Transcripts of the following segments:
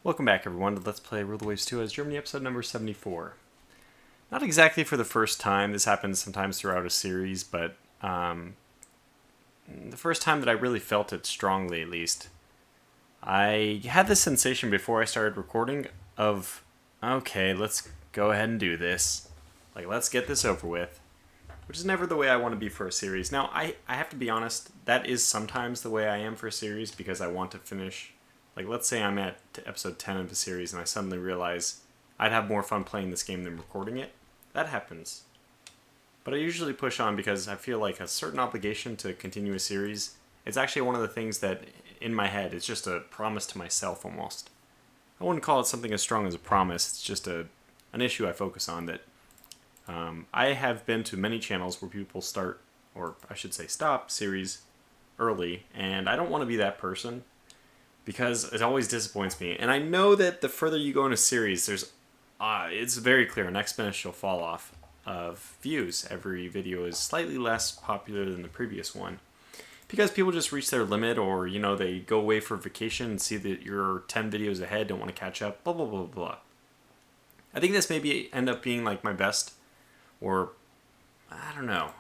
Welcome back, everyone, to Let's Play Rule the Waves 2 as Germany, episode number 74. Not exactly for the first time. This happens sometimes throughout a series, but the first time that I really felt it strongly, at least. I had this sensation before I started recording of, okay, let's go ahead and do this. Like, let's get this over with. Which is never the way I want to be for a series. Now, I have to be honest, that is sometimes the way I am for a series because I want to finish. Like, let's say I'm at episode 10 of the series and I suddenly realize I'd have more fun playing this game than recording it. That happens. But I usually push on because I feel like a certain obligation to continue a series. It's actually one of the things that, in my head, it's just a promise to myself almost. I wouldn't call it something as strong as a promise. It's just an issue I focus on that I have been to many channels where people start, or I should say stop, series early, and I don't want to be that person. Because it always disappoints me. And I know that the further you go in a series, it's very clear an exponential fall off of views. Every video is slightly less popular than the previous one. Because people just reach their limit, or, they go away for vacation and see that you're 10 videos ahead, don't want to catch up, blah, blah, blah, blah. I think this maybe end up being like my best, or, I don't know,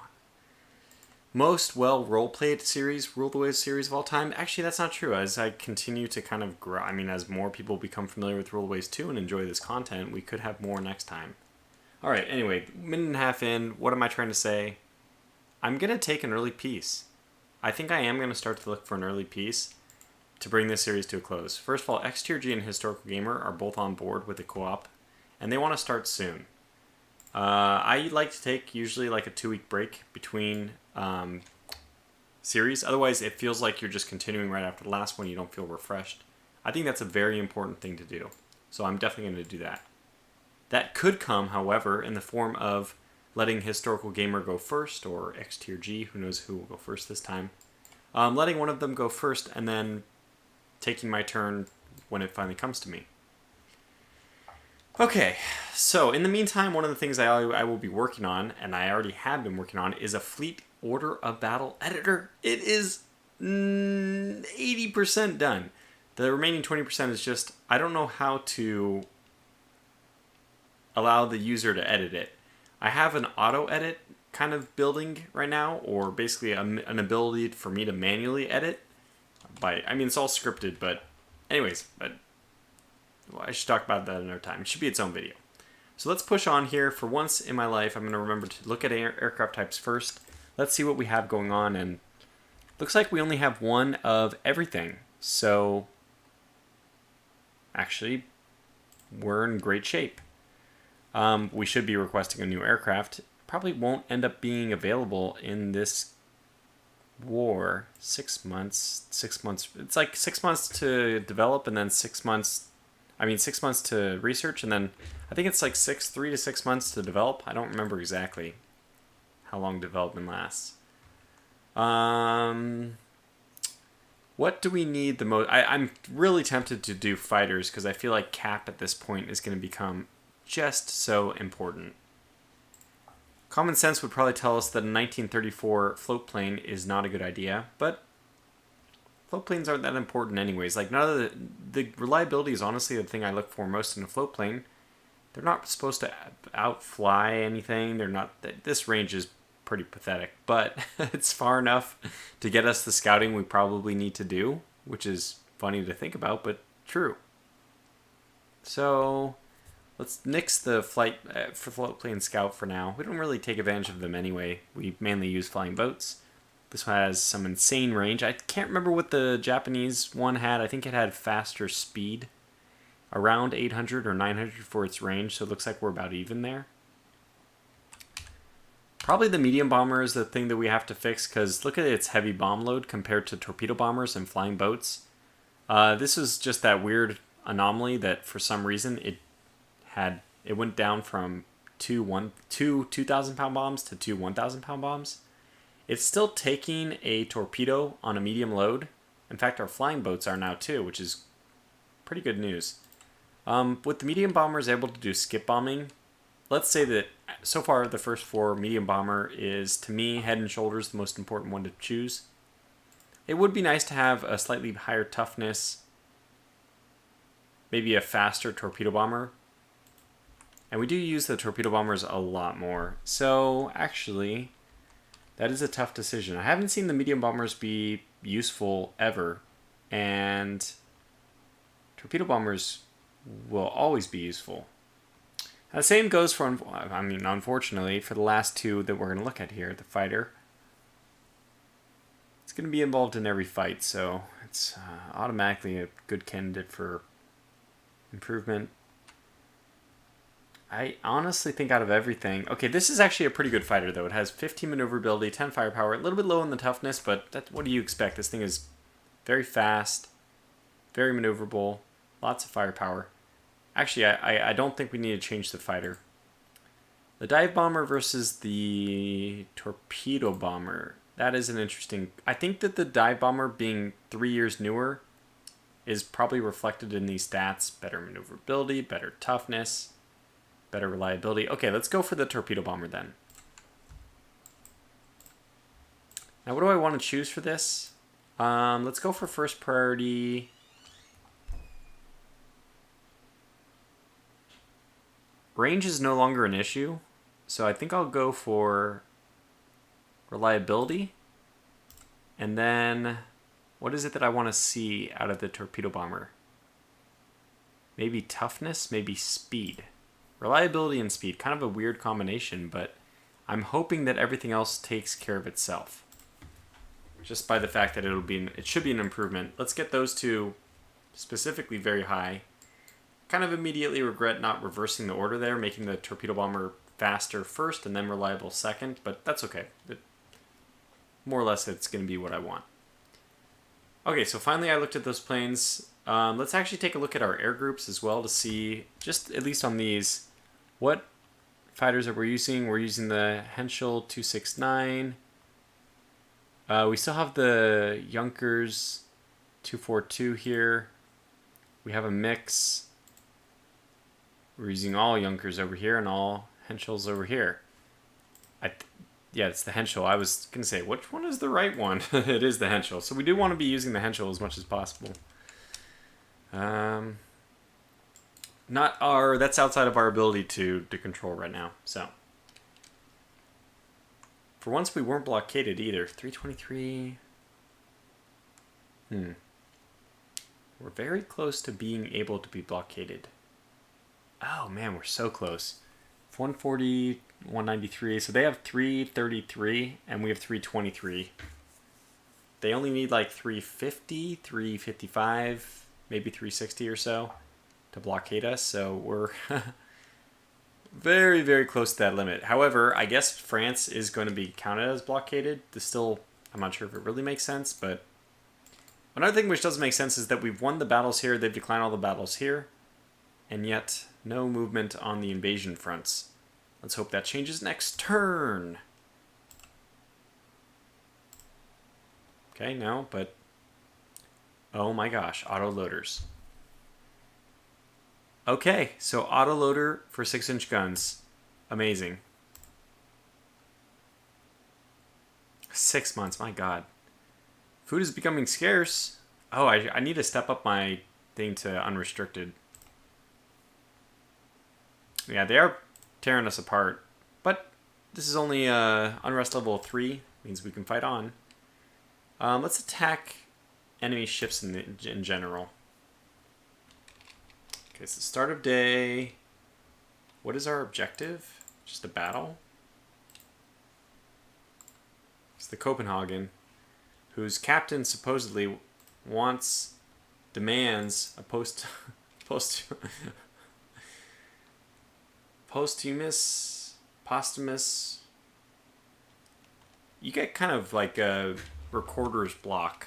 most well role-played series, Rule the Waves series of all time. Actually, that's not true. As I continue to kind of grow, as more people become familiar with Rule the Waves 2 and enjoy this content, we could have more next time. Alright, anyway, minute and a half in, what am I trying to say? I'm going to take an early piece. I think I am going to start to look for an early piece to bring this series to a close. First of all, XTRG and Historical Gamer are both on board with the co-op, and they want to start soon. I like to take usually like a 2-week break between series. Otherwise, it feels like you're just continuing right after the last one. You don't feel refreshed. I think that's a very important thing to do. So I'm definitely going to do that. That could come, however, in the form of letting Historical Gamer go first, or XTRG, who knows who will go first this time. Letting one of them go first, and then taking my turn when it finally comes to me. Okay, so in the meantime, one of the things I will be working on, and I already have been working on, is a Fleet Order of Battle editor. It is 80% done. The remaining 20% is just, I don't know how to allow the user to edit it. I have an auto-edit kind of building right now, or basically an ability for me to manually edit. It's all scripted, but anyways, well, I should talk about that another time. It should be its own video. So let's push on here. For once in my life, I'm going to remember to look at aircraft types first. Let's see what we have going on. And looks like we only have one of everything. So actually, we're in great shape. We should be requesting a new aircraft. Probably won't end up being available in this war. 6 months. 6 months. It's like 6 months to develop and then 6 months... 6 months to research, and then I think it's like 3 to 6 months to develop. I don't remember exactly how long development lasts. What do we need the most? I'm really tempted to do fighters because I feel like cap at this point is going to become just so important. Common sense would probably tell us that a 1934 float plane is not a good idea, but float planes aren't that important anyways. Like, none of the reliability is honestly the thing I look for most in a float plane. They're not supposed to outfly anything. They're not. This range is pretty pathetic, but it's far enough to get us the scouting we probably need to do, which is funny to think about, but true. So let's nix the flight for float plane scout for now. We don't really take advantage of them anyway. We mainly use flying boats. This one has some insane range. I can't remember what the Japanese one had. I think it had faster speed. Around 800 or 900 for its range, so it looks like we're about even there. Probably the medium bomber is the thing that we have to fix, because look at its heavy bomb load compared to torpedo bombers and flying boats. This is just that weird anomaly that for some reason it went down from two 2,000-pound bombs to two 1,000-pound bombs. It's still taking a torpedo on a medium load. In fact, our flying boats are now too, which is pretty good news. With the medium bombers able to do skip bombing, let's say that so far the first 4, medium bomber is, to me, head and shoulders the most important one to choose. It would be nice to have a slightly higher toughness maybe a faster torpedo bomber. And we do use the torpedo bombers a lot more. So actually, that is a tough decision. I haven't seen the medium bombers be useful ever. And torpedo bombers will always be useful. Now, the same goes for, unfortunately, for the last two that we're going to look at here. The fighter. It's going to be involved in every fight, so it's automatically a good candidate for improvement. I honestly think out of everything... Okay, this is actually a pretty good fighter, though. It has 15 maneuverability, 10 firepower, a little bit low in the toughness, but what do you expect? This thing is very fast, very maneuverable, lots of firepower. Actually, I don't think we need to change the fighter. The dive bomber versus the torpedo bomber. That is an interesting... I think that the dive bomber being 3 years newer is probably reflected in these stats. Better maneuverability, better toughness, better reliability. Okay, let's go for the torpedo bomber then. Now, what do I want to choose for this? Let's go for first priority. Range is no longer an issue, so I think I'll go for reliability. And then, what is it that I want to see out of the torpedo bomber? Maybe toughness, maybe speed. Reliability and speed, kind of a weird combination, but I'm hoping that everything else takes care of itself. Just by the fact that it should be an improvement. Let's get those two specifically very high. Kind of immediately regret not reversing the order there, making the torpedo bomber faster first and then reliable second, but that's okay. More or less, it's going to be what I want. Okay, so finally I looked at those planes. Let's actually take a look at our air groups as well to see, just at least on these, what fighters that we're using. We're using the Henschel 269. We still have the Junkers 242 here. We have a mix. We're using all Junkers over here and all Henschels over here. Yeah, it's the Henschel. I was going to say, which one is the right one? It is the Henschel. So we do want to be using the Henschel as much as possible. That's outside of our ability to control right now. So, for once we weren't blockaded either. 323. We're very close to being able to be blockaded. Oh man, we're so close. 140, 193. So they have 333 and we have 323. They only need like 350, 355, maybe 360 or so to blockade us. So we're very, very close to that limit. However, I guess France is going to be counted as blockaded. I'm not sure if it really makes sense, but another thing which doesn't make sense is that we've won the battles here. They've declined all the battles here. And yet, no movement on the invasion fronts. Let's hope that changes next turn. Okay, no, but... Oh my gosh, autoloaders. Okay, so autoloader for 6-inch guns. Amazing. 6 months, my god. Food is becoming scarce. Oh, I need to step up my thing to unrestricted. Yeah, they are tearing us apart. But this is only unrest level 3. Means we can fight on. Let's attack enemy ships in general. Okay, so start of day. What is our objective? Just a battle? It's the Copenhagen, whose captain supposedly demands a posthumous. You get kind of like a recorder's block.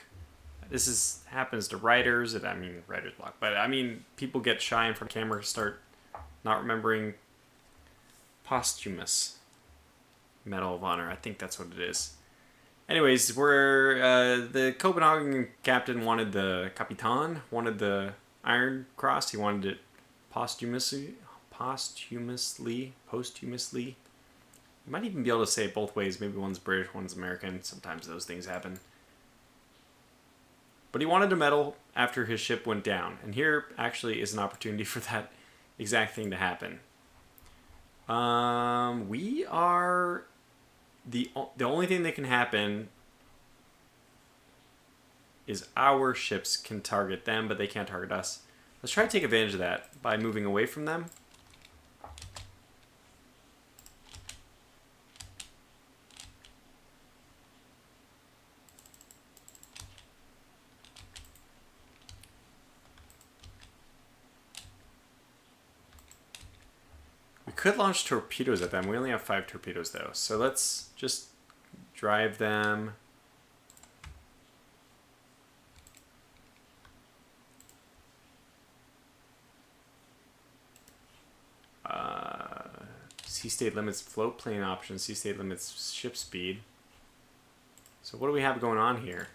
This happens to writers. Writer's block. But I mean, people get shy in front of the camera, start not remembering posthumous Medal of Honor. I think that's what it is. Anyways, the Copenhagen captain wanted the Capitan, wanted the Iron Cross. He wanted it posthumously. You might even be able to say it both ways. Maybe one's British, one's American. Sometimes those things happen. But he wanted to meddle after his ship went down. And here actually is an opportunity for that exact thing to happen. We are... The only thing that can happen is our ships can target them, but they can't target us. Let's try to take advantage of that by moving away from them. We could launch torpedoes at them. We only have 5 torpedoes though. So let's just drive them. Sea state limits float plane options. Sea state limits ship speed. So what do we have going on here?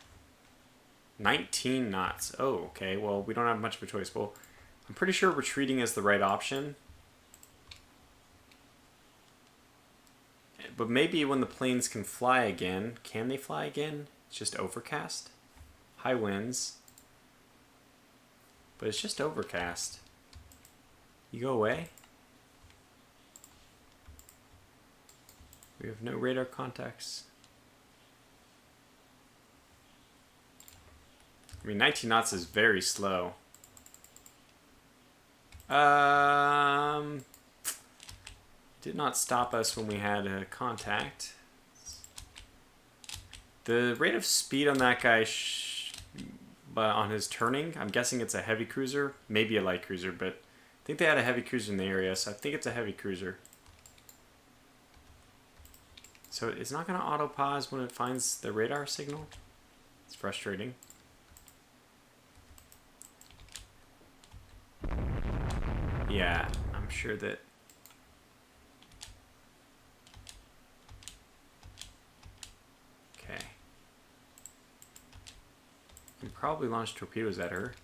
19 knots. Oh, okay. Well, we don't have much of a choice. Well, I'm pretty sure retreating is the right option. But maybe when the planes can fly again, can they fly again? It's just overcast. High winds. But it's just overcast. You go away. We have no radar contacts. I mean, 19 knots is very slow. Did not stop us when we had a contact. The rate of speed on that guy, but on his turning, I'm guessing it's a heavy cruiser, maybe a light cruiser, but I think they had a heavy cruiser in the area, so I think it's a heavy cruiser. So it's not going to auto pause when it finds the radar signal. It's frustrating. Yeah, I'm sure that... Okay. You can probably launch torpedoes at her.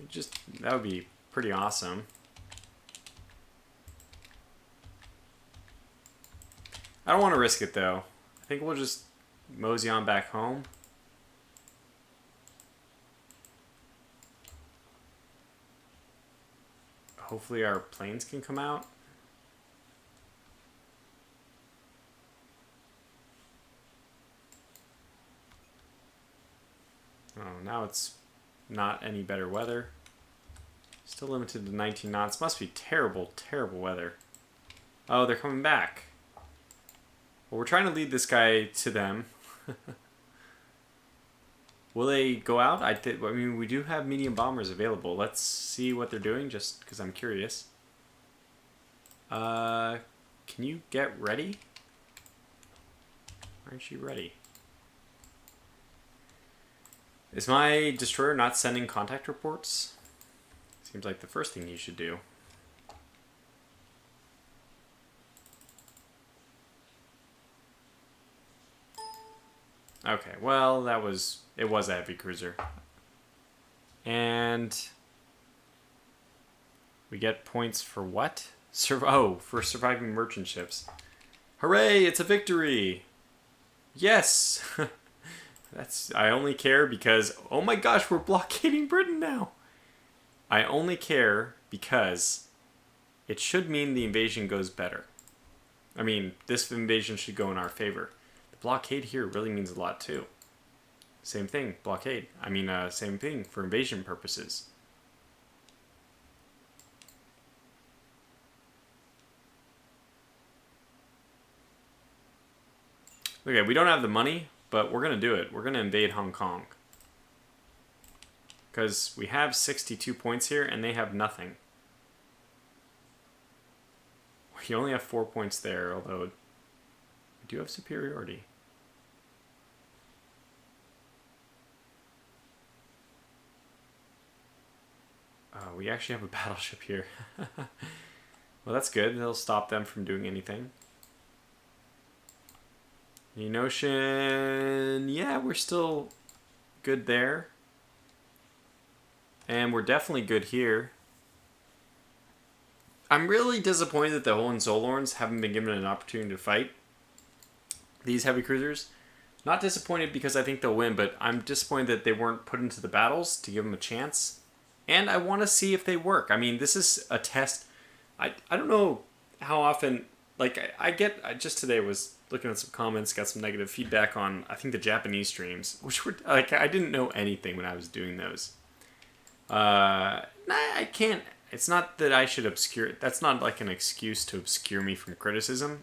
Just, that would be pretty awesome. I don't want to risk it though. I think we'll just mosey on back home. Hopefully our planes can come out. Oh, now it's not any better weather. Still limited to 19 knots. Must be terrible, terrible weather. Oh, they're coming back. Well, we're trying to lead this guy to them. Will they go out? I mean, we do have medium bombers available. Let's see what they're doing, just because I'm curious. Can you get ready? Aren't you ready? Is my destroyer not sending contact reports? Seems like the first thing you should do. Okay, well, it was a heavy cruiser. And we get points for what? For surviving merchant ships. Hooray, it's a victory! Yes! I only care because, oh my gosh, we're blockading Britain now! I only care because it should mean the invasion goes better. I mean, this invasion should go in our favor. Blockade here really means a lot too. Same thing, blockade. I mean, same thing for invasion purposes. Okay, we don't have the money, but we're going to do it. We're going to invade Hong Kong. Because we have 62 points here, and they have nothing. We only have 4 points there, although we do have superiority. We actually have a battleship here. Well, that's good. It'll stop them from doing anything. Indian Ocean, yeah, we're still good there. And we're definitely good here. I'm really disappointed that the Hohenzollorns haven't been given an opportunity to fight. these heavy cruisers. Not disappointed because I think they'll win, but I'm disappointed that they weren't put into the battles to give them a chance. And I want to see if they work. I mean, this is a test. I don't know how often, like, I just today was looking at some comments, got some negative feedback on, I think, the Japanese streams, which were, like, I didn't know anything when I was doing those. I can't, it's not that I should obscure, that's not like an excuse to obscure me from criticism,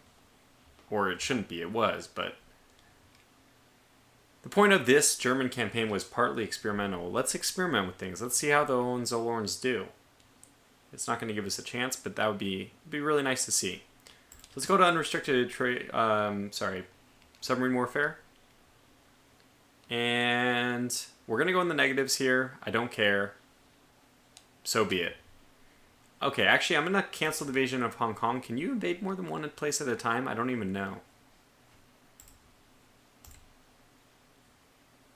or it shouldn't be, it was, but the point of this German campaign was partly experimental. Let's experiment with things. Let's see how the Hohenzollerns do. It's not going to give us a chance, but that would be really nice to see. Let's go to unrestricted submarine warfare. And we're going to go in the negatives here. I don't care. So be it. Okay, actually, I'm going to cancel the invasion of Hong Kong. Can you invade more than one place at a time? I don't even know.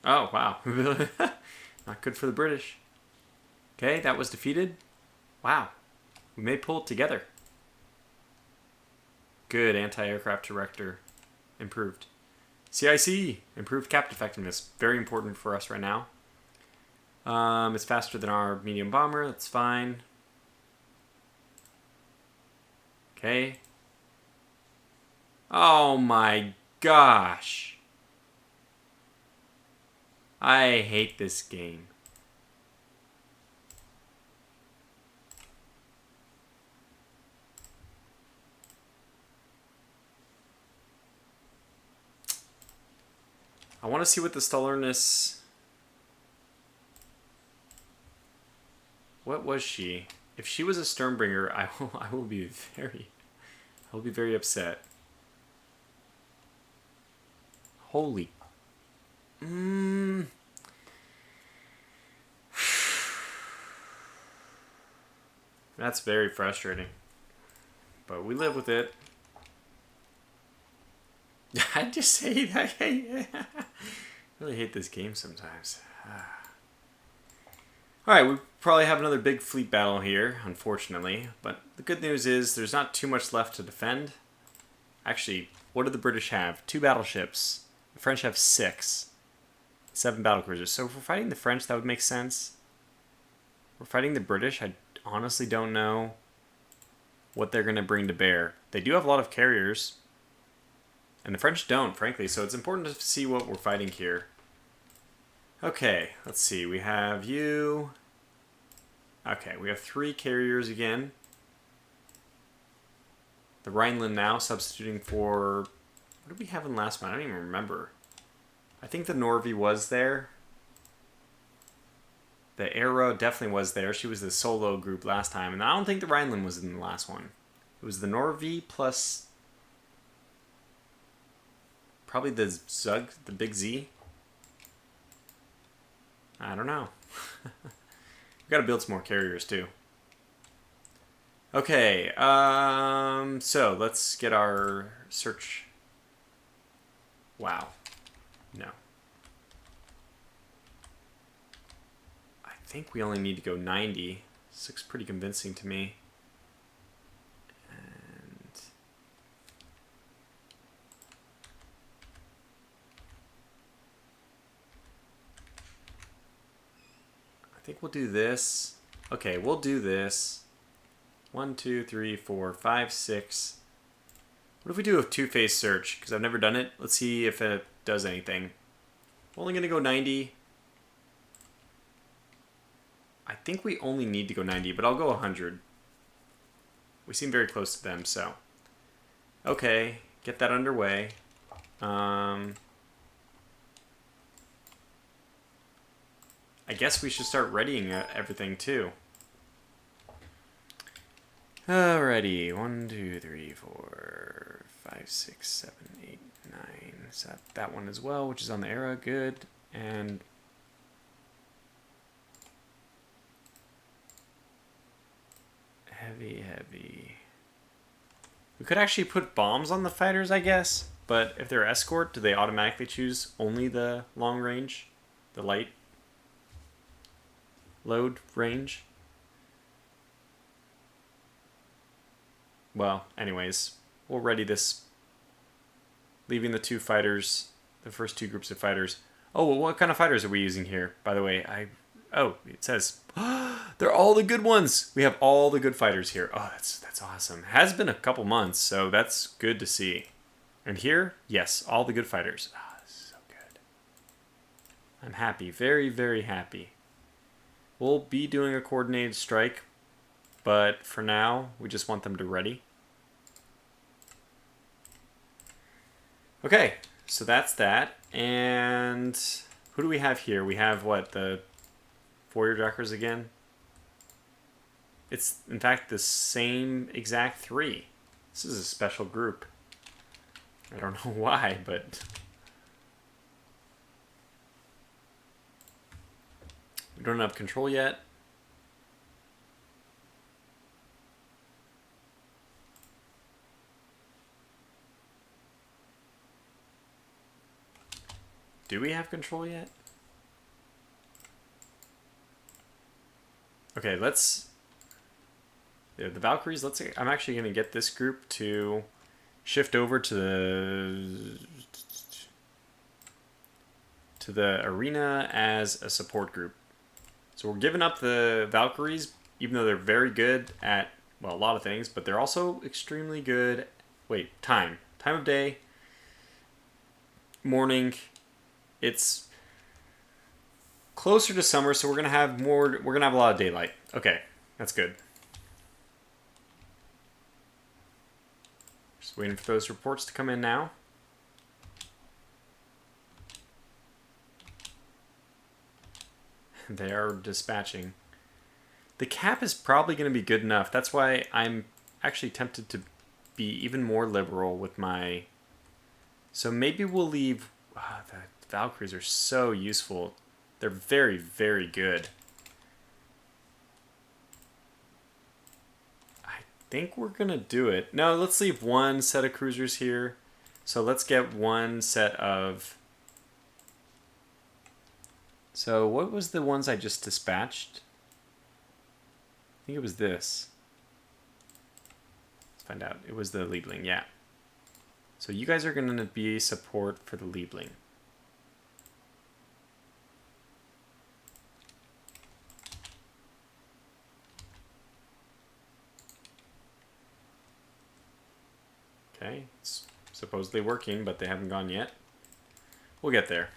Oh, wow. Not good for the British. Okay, that was defeated. Wow. We may pull it together. Good. Anti-aircraft director. Improved. CIC. Improved cap effectiveness. Very important for us right now. It's faster than our medium bomber. That's fine. Okay. Oh my gosh. I hate this game. I want to see what the stubbornness... What was she? If she was a Sternbringer, I will be very upset. Holy. That's very frustrating. But we live with it. I just hate that. I really hate this game sometimes. Alright, we probably have another big fleet battle here, unfortunately. But the good news is there's not too much left to defend. Actually, what do the British have? 2 battleships. The French have 6. 7 battlecruisers. So if we're fighting the French, that would make sense. If we're fighting the British, I honestly don't know what they're going to bring to bear. They do have a lot of carriers. And the French don't, frankly. So it's important to see what we're fighting here. Okay, let's see. We have you. Okay, we have 3 carriers again. The Rhineland now substituting for... What did we have in last one? I don't even remember. I think the Norway was there. The Arrow definitely was there. She was the solo group last time. And I don't think the Rhineland was in the last one. It was the Norway plus... Probably the Zug, the big Z. I don't know. We've got to build some more carriers too. Okay, so let's get our search. Wow. No. I think we only need to go 90. This looks pretty convincing to me. And I think we'll do this. Okay, we'll do this. 1, 2, 3, 4, 5, 6. What if we do a 2-phase search? Because I've never done it. Let's see if it does anything. We're only going to go 90. I think we only need to go 90, but I'll go 100. We seem very close to them, so. Okay, get that underway. I guess we should start readying everything, too. Alrighty, 1, 2, 3, 4, 5, 6, 7, 8, 9. So that one as well, which is on the era. Good. And heavy. We could actually put bombs on the fighters, I guess. But if they're escort, do they automatically choose only the long range? The light load range? Well, anyways, we'll ready this leaving the two fighters, the first two groups of fighters. Oh, well, what kind of fighters are we using here? By the way, it says they're all the good ones. We have all the good fighters here. Oh, that's awesome. It has been a couple months, so that's good to see. And here, yes, all the good fighters. Ah, this is so good. I'm happy, very, very happy. We'll be doing a coordinated strike, but for now, we just want them to ready. Okay, so that's that. And who do we have here? We have what, the Warrior Jackers again? It's, in fact, the same exact three. This is a special group. I don't know why, but... we don't have control yet. Do we have control yet? Okay, let's... yeah, the Valkyries, let's... I'm actually going to get this group to shift over to the arena as a support group. So we're giving up the Valkyries, even though they're very good at, well, a lot of things, but they're also extremely good... wait, time. Time of day. Morning. It's closer to summer, so we're going to have a lot of daylight. Okay, that's good. Just waiting for those reports to come in now. They are dispatching. The cap is probably going to be good enough. That's why I'm actually tempted to be even more liberal with my... so maybe we'll leave... the Valkyries are so useful. They're very, very good. I think we're going to do it. No, let's leave one set of cruisers here. So let's get one set of... so what was the ones I just dispatched? I think it was this. Let's find out. It was the Liebling, yeah. So you guys are going to be support for the Liebling. Okay, it's supposedly working, but they haven't gone yet. We'll get there.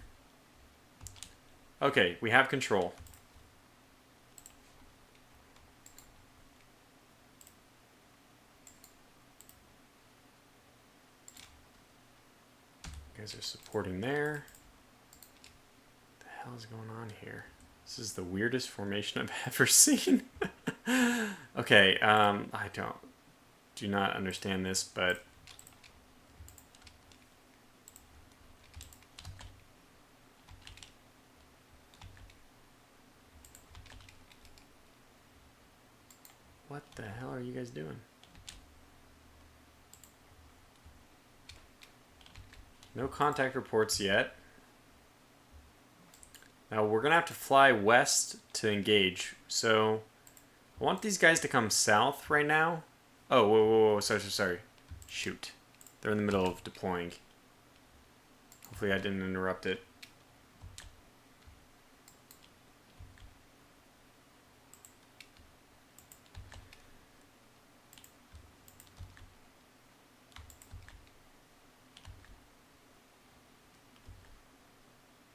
Okay, we have control. You guys are supporting there. What the hell is going on here? This is the weirdest formation I've ever seen. Okay, I do not understand this, but what the hell are you guys doing? No contact reports yet. Now we're going to have to fly west to engage. So I want these guys to come south right now. Oh, whoa, sorry. Shoot. They're in the middle of deploying. Hopefully I didn't interrupt it.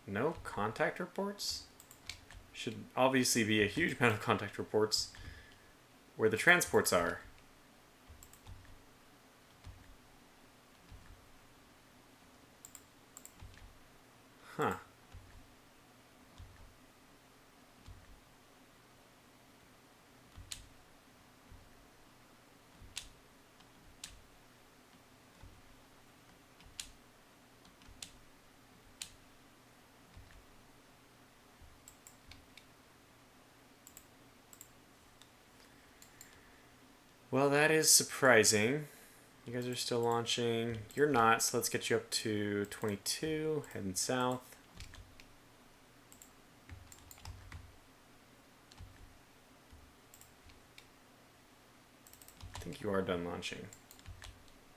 No contact reports? Should obviously be a huge amount of contact reports where the transports are. Huh. Well, that is surprising. You guys are still launching. You're not, so let's get you up to 22, heading south. I think you are done launching.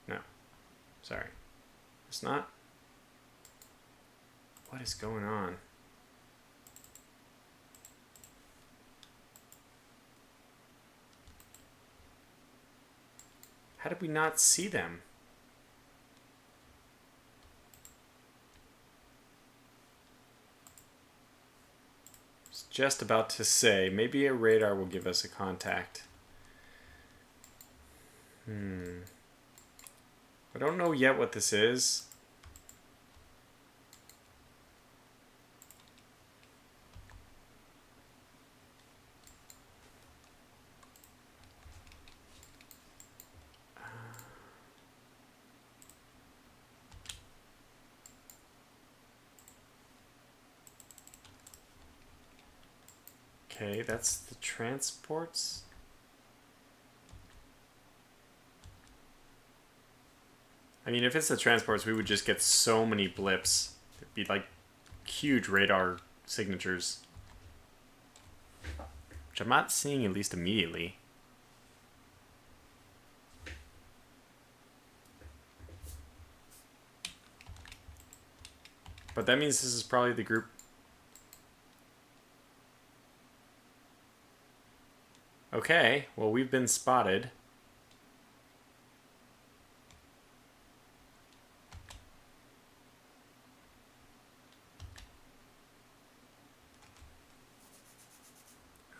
No, sorry. It's not. What is going on? How did we not see them? I was just about to say, maybe a radar will give us a contact. I don't know yet what this is. Okay, that's the transports. I mean, if it's the transports, we would just get so many blips. It'd be like huge radar signatures. Which I'm not seeing, at least immediately. But that means this is probably the group. Okay, well, we've been spotted.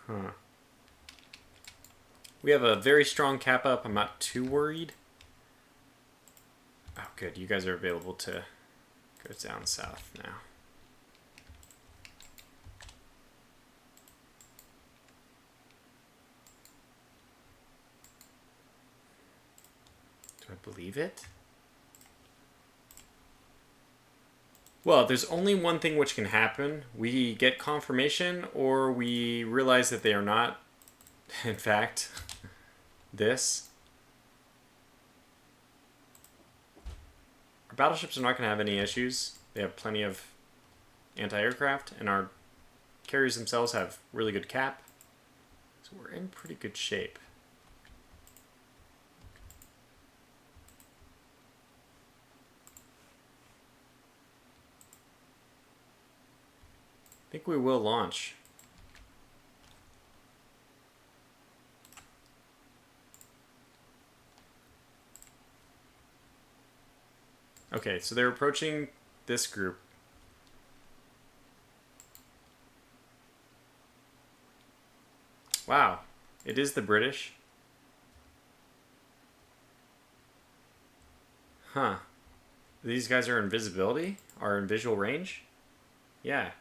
Huh. We have a very strong cap up. I'm not too worried. Oh, good. You guys are available to go down south now. Do I believe it? Well, there's only one thing which can happen. We get confirmation, or we realize that they are not, in fact, this. Our battleships are not going to have any issues. They have plenty of anti-aircraft, and our carriers themselves have really good cap. So we're in pretty good shape. I think we will launch. Okay, so they're approaching this group. Wow, it is the British. Huh. These guys are in visibility? Are in visual range? Yeah.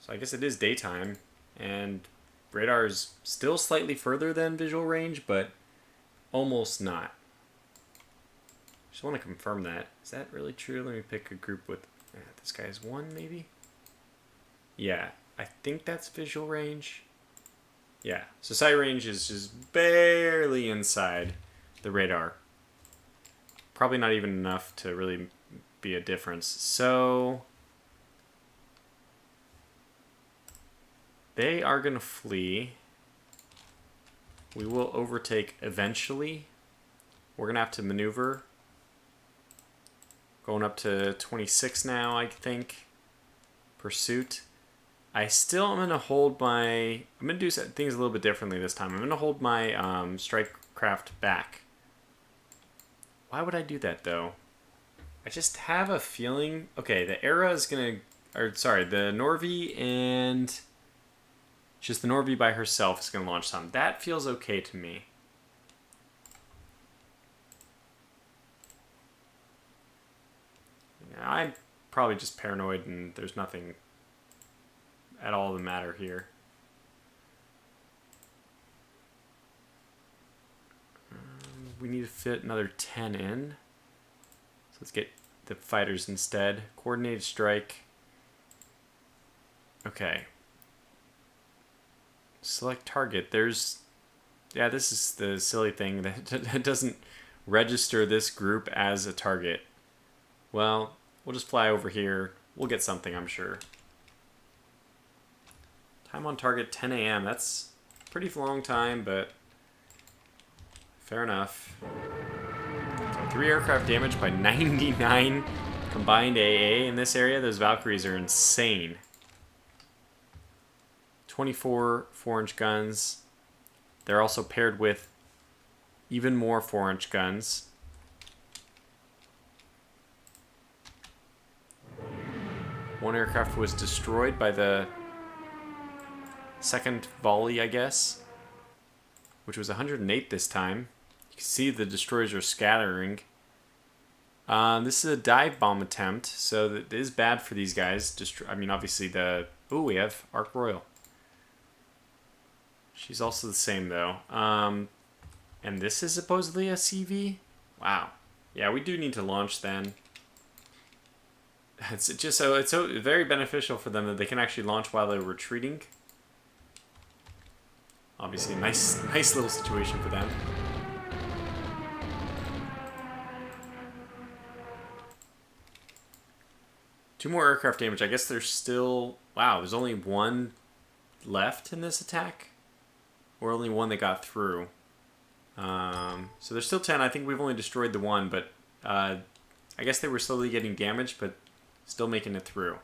So I guess it is daytime, and radar is still slightly further than visual range, but almost not. Just want to confirm that. Is that really true? Let me pick a group with... this guy's one, maybe? Yeah, I think that's visual range. Yeah, so sight range is just barely inside the radar. Probably not even enough to really be a difference. So... they are going to flee. We will overtake eventually. We're going to have to maneuver. Going up to 26 now, I think. Pursuit. I still am going to hold my... I'm going to do things a little bit differently this time. I'm going to hold my strike craft back. Why would I do that, though? I just have a feeling... okay, the Era is going to... or, sorry, the Norway and... just the Norway by herself is going to launch some. That feels okay to me. Yeah, I'm probably just paranoid and there's nothing at all the matter here. We need to fit another 10 in. So let's get the fighters instead. Coordinated strike. Okay. Select target. There's... yeah, this is the silly thing that doesn't register this group as a target. Well, we'll just fly over here. We'll get something, I'm sure. Time on target, 10 a.m. That's a pretty long time, but fair enough. 3 aircraft damaged by 99 combined AA in this area. Those Valkyries are insane. 24 4-inch guns. They're also paired with even more 4-inch guns. One aircraft was destroyed by the second volley, I guess, which was 108 this time. You can see the destroyers are scattering. This is a dive bomb attempt, so that is bad for these guys. I mean, obviously the... Ooh, we have Ark Royal. She's also the same, though. And this is supposedly a CV? Wow. Yeah, we do need to launch then. It's just so it's so very beneficial for them that they can actually launch while they're retreating. Obviously, a nice little situation for them. Two more aircraft damage. I guess there's still... Wow, there's only one left in this attack? Or only one that got through. So there's still 10. I think we've only destroyed the one, but I guess they were slowly getting damaged, but still making it through.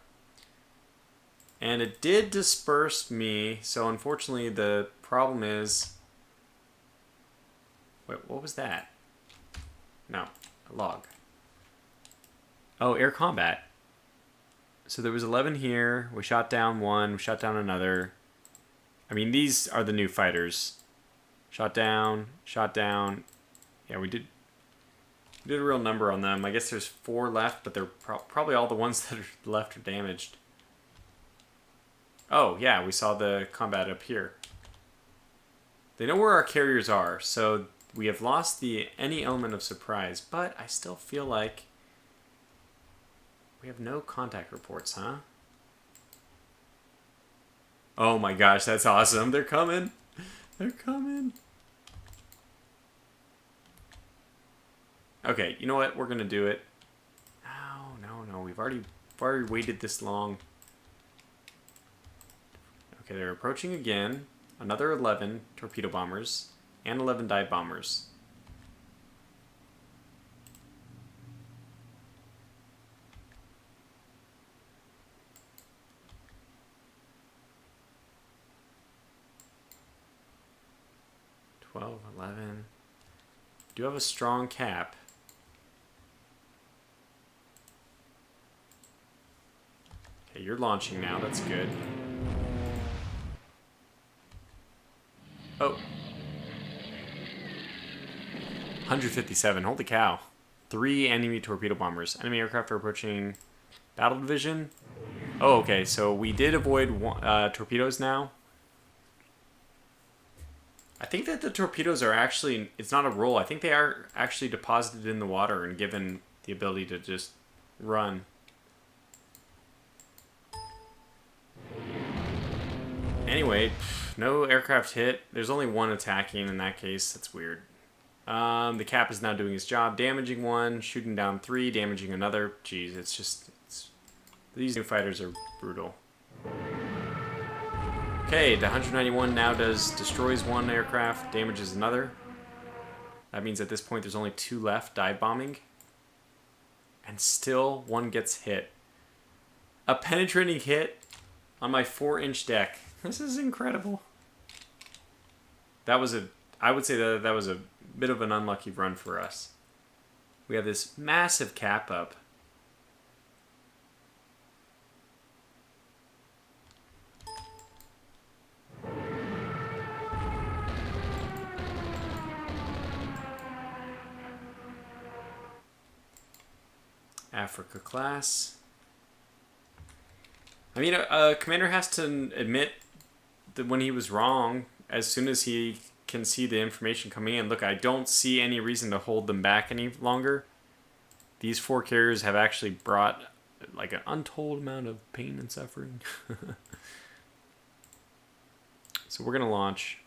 And it did disperse me, so unfortunately the problem is... Wait, what was that? No, a log. Oh, air combat. So there was 11 here. We shot down one, we shot down another. I mean, these are the new fighters. Shot down, shot down. Yeah, we did a real number on them. I guess there's 4 left, but they're probably all the ones that are left are damaged. Oh, yeah, we saw the combat up here. They know where our carriers are, so we have lost any element of surprise, but I still feel like we have no contact reports, huh? Oh my gosh, that's awesome. They're coming. They're coming. Okay, you know what? We're gonna do it. No. We've already waited this long. Okay, they're approaching again. Another 11 torpedo bombers and 11 dive bombers. Do have a strong cap. Okay, you're launching now. That's good. Oh. 157. Holy cow. 3 enemy torpedo bombers. Enemy aircraft are approaching battle division. Oh, okay. So we did avoid torpedoes now. I think that the torpedoes are actually... It's not a roll. I think they are actually deposited in the water and given the ability to just run. Anyway, no aircraft hit. There's only one attacking in that case. That's weird. The cap is now doing his job. Damaging one, shooting down 3, damaging another. Jeez, it's just... these new fighters are brutal. Okay, the 191 now destroys 1 aircraft, damages another. That means at this point there's only 2 left, dive bombing. And still 1 gets hit. A penetrating hit on my 4-inch deck. This is incredible. That was I would say that was a bit of an unlucky run for us. We have this massive cap up. Africa class. I mean, a commander has to admit that when he was wrong as soon as he can see the information coming in. Look, I don't see any reason to hold them back any longer. These 4 carriers have actually brought like an untold amount of pain and suffering. So we're going to launch.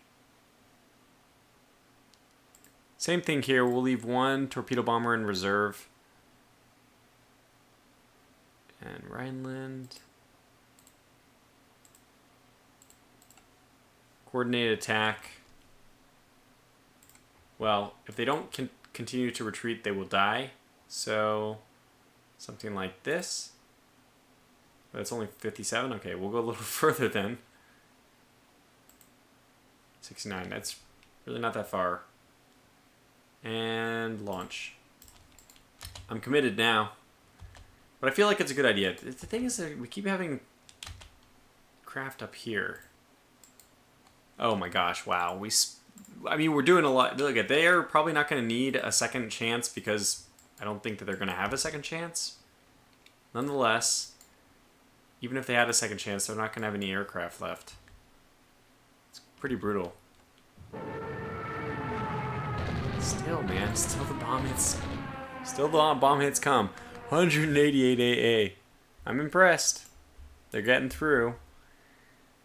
Same thing here. We'll leave 1 torpedo bomber in reserve. And Rhineland. Coordinated attack. Well, if they don't continue to retreat, they will die. So something like this. That's only 57. Okay, we'll go a little further then. 69. That's really not that far. And launch. I'm committed now. But I feel like it's a good idea. The thing is that we keep having craft up here. Oh my gosh, wow. I mean, we're doing a lot. Look at, they are probably not going to need a second chance because I don't think that they're going to have a second chance. Nonetheless, even if they had a second chance, they're not going to have any aircraft left. It's pretty brutal. Still, man, still the bomb hits. Still the bomb hits come. 188 AA. I'm impressed. They're getting through.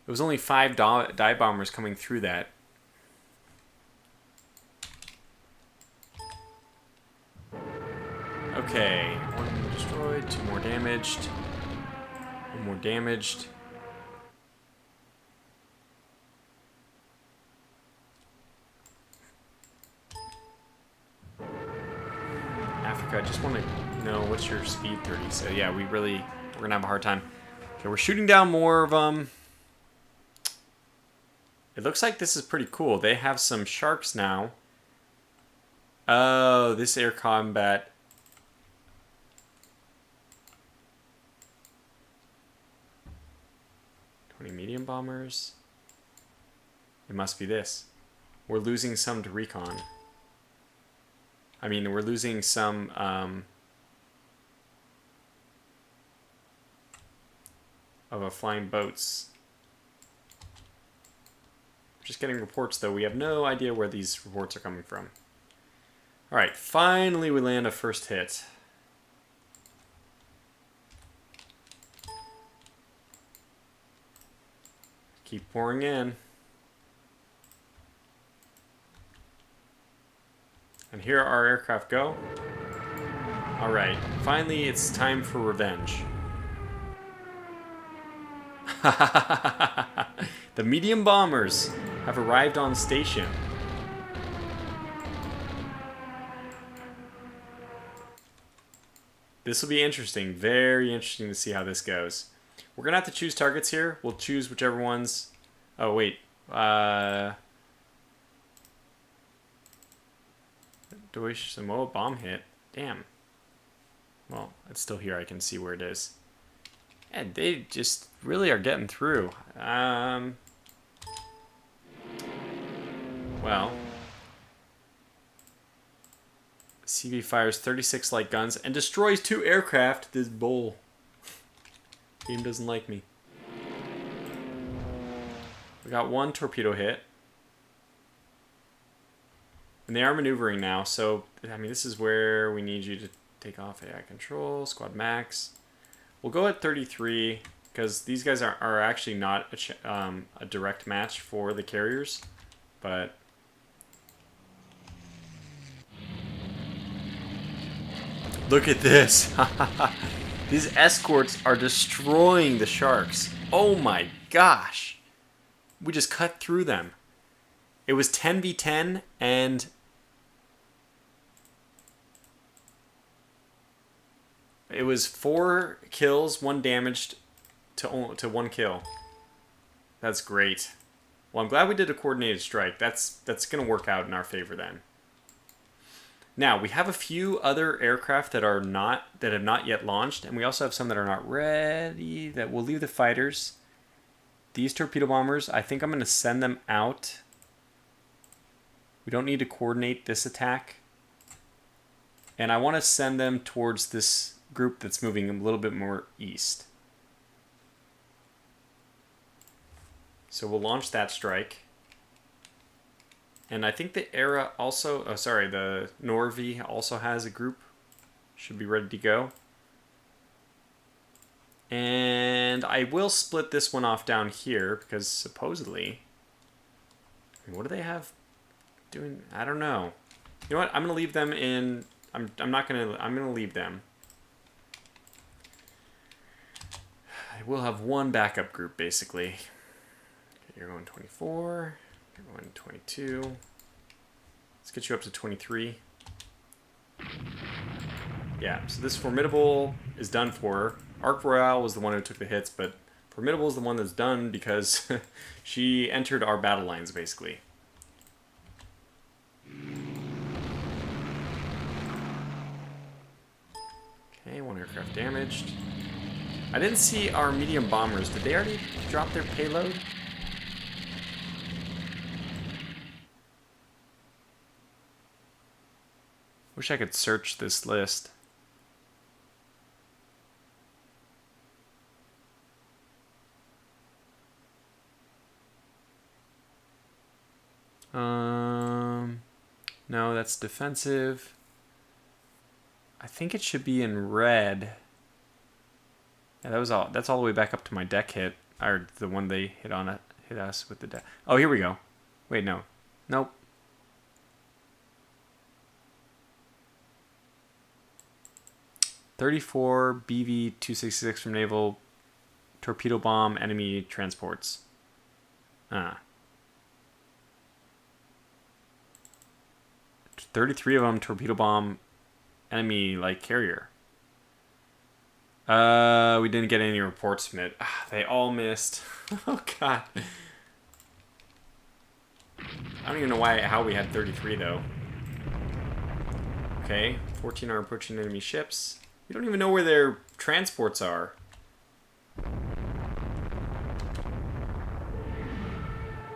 It was only 5 dive bombers coming through that. Okay, 1 destroyed, 2 more damaged. 1 more damaged. Africa, I just want to know what's your speed 30. So yeah, we're gonna have a hard time. Okay, we're shooting down more of them. It looks like this is pretty cool. They have some sharks now. Oh, this air combat. Medium bombers. It must be this. We're losing some to recon. I mean, we're losing some of a flying boats. Just getting reports though. We have no idea where these reports are coming from. All right, finally we land a first hit. Keep pouring in. And here our aircraft go. Alright, finally it's time for revenge. The medium bombers have arrived on station. This will be interesting. Very interesting to see how this goes. We're going to have to choose targets here. We'll choose whichever ones... Oh, wait. Deutsche Samoa bomb hit. Damn. Well, it's still here. I can see where it is. And they just really are getting through. Well. CB fires 36 light guns and destroys 2 aircraft. This bull. Game doesn't like me. We got 1 torpedo hit. And they are maneuvering now, so, I mean, this is where we need you to take off AI control, squad max. We'll go at 33, because these guys are actually not a direct match for the carriers, but... Look at this! These escorts are destroying the sharks. Oh my gosh! We just cut through them. It was 10v10 and it was 4 kills, 1 damaged to 1 kill. That's great. Well, I'm glad we did a coordinated strike. That's going to work out in our favor then. Now, we have a few other aircraft that have not yet launched, and we also have some that are not ready, that we'll leave the fighters. These torpedo bombers, I think I'm going to send them out. We don't need to coordinate this attack. And I want to send them towards this group that's moving a little bit more east. So we'll launch that strike. And I think the ERA also, the Norway also has a group. Should be ready to go. And I will split this one off down here because supposedly, I mean, what do they have doing? I don't know. You know what? I'm gonna leave them in. I'm gonna leave them. I will have one backup group basically. Okay, you're going 24. You're going 22. Let's get you up to 23. Yeah, so this Formidable is done for. Arc Royale was the one who took the hits, but Formidable is the one that's done because she entered our battle lines, basically. Okay, one aircraft damaged. I didn't see our medium bombers. Did they already drop their payload? Wish I could search this list. No, that's defensive. I think it should be in red. Yeah, that was all. That's all the way back up to my deck hit, or the one they hit us with the deck. Oh, here we go. Wait, no, nope. .34 BV-266 from Naval torpedo bomb enemy transports. 33 of them torpedo bomb enemy like carrier. We didn't get any reports from it. They all missed. Oh god. I don't even know how we had 33 though. Okay, 14 are approaching enemy ships. We don't even know where their transports are.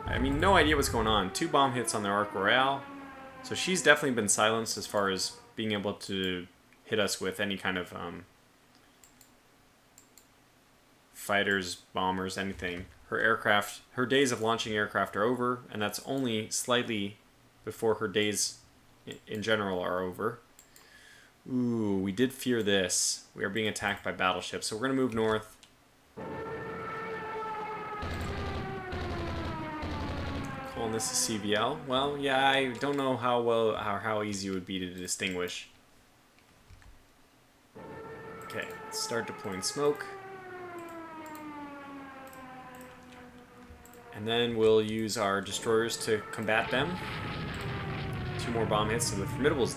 I mean, no idea what's going on. 2 bomb hits on their Arc Royale. So she's definitely been silenced as far as being able to hit us with any kind of fighters, bombers, anything. Her days of launching aircraft are over, and that's only slightly before her days in general are over. Ooh, we did fear this. We are being attacked by battleships, so we're going to move north. Calling this a CVL. Well, yeah, I don't know how easy it would be to distinguish. Okay, let's start deploying smoke. And then we'll use our destroyers to combat them. 2 more bomb hits, so the Formidable's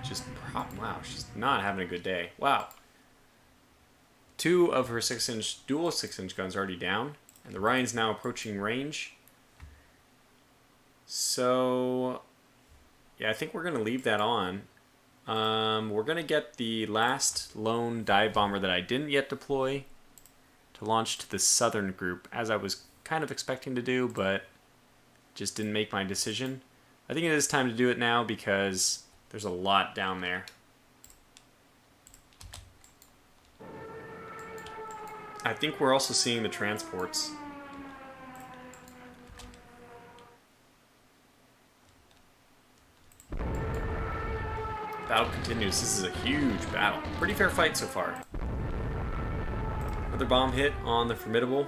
just... Wow, she's not having a good day. Wow. 2 of her 6-inch, dual 6-inch guns already down. And the Ryan's now approaching range. So, yeah, I think we're going to leave that on. We're going to get the last lone dive bomber that I didn't yet deploy to launch to the southern group, as I was kind of expecting to do, but just didn't make my decision. I think it is time to do it now because there's a lot down there. I think we're also seeing the transports. Battle continues. This is a huge battle. Pretty fair fight so far. Another bomb hit on the Formidable.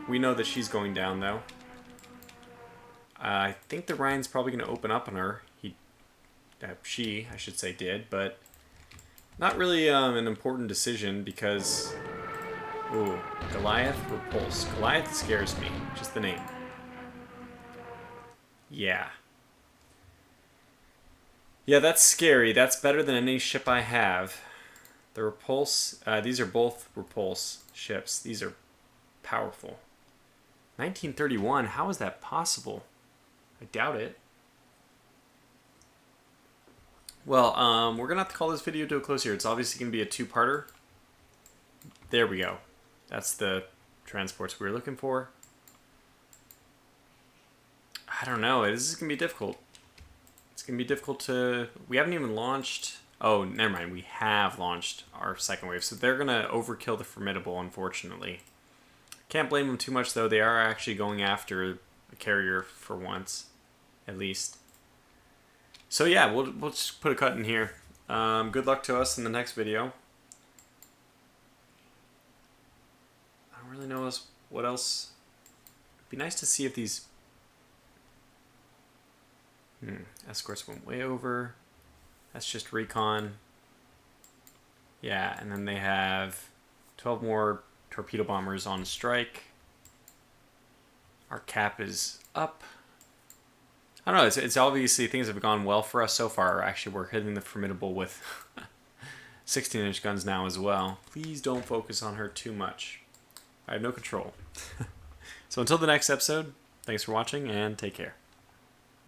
We know that she's going down, though. I think the Ryan's probably going to open up on her. She, I should say, did, but not really an important decision because... Ooh, Goliath repulse. Goliath scares me. Just the name. Yeah. Yeah, that's scary. That's better than any ship I have. The repulse... these are both repulse ships. These are powerful. 1931? How is that possible? I doubt it. Well, we're going to have to call this video to a close here. It's obviously going to be a 2-parter. There we go. That's the transports we were looking for. I don't know. This is going to be difficult. It's going to be difficult to... We haven't even launched... Oh, never mind. We have launched our second wave. So they're going to overkill the Formidable, unfortunately. Can't blame them too much, though. They are actually going after a carrier for once, at least. So yeah, we'll just put a cut in here. Good luck to us in the next video. I don't really know what else. It'd be nice to see if these... escorts went way over. That's just recon. Yeah, and then they have 12 more torpedo bombers on strike. Our cap is up. I don't know, it's obviously things have gone well for us so far. Actually, we're hitting the Formidable with 16-inch guns now as well. Please don't focus on her too much. I have no control. So until the next episode, thanks for watching and take care.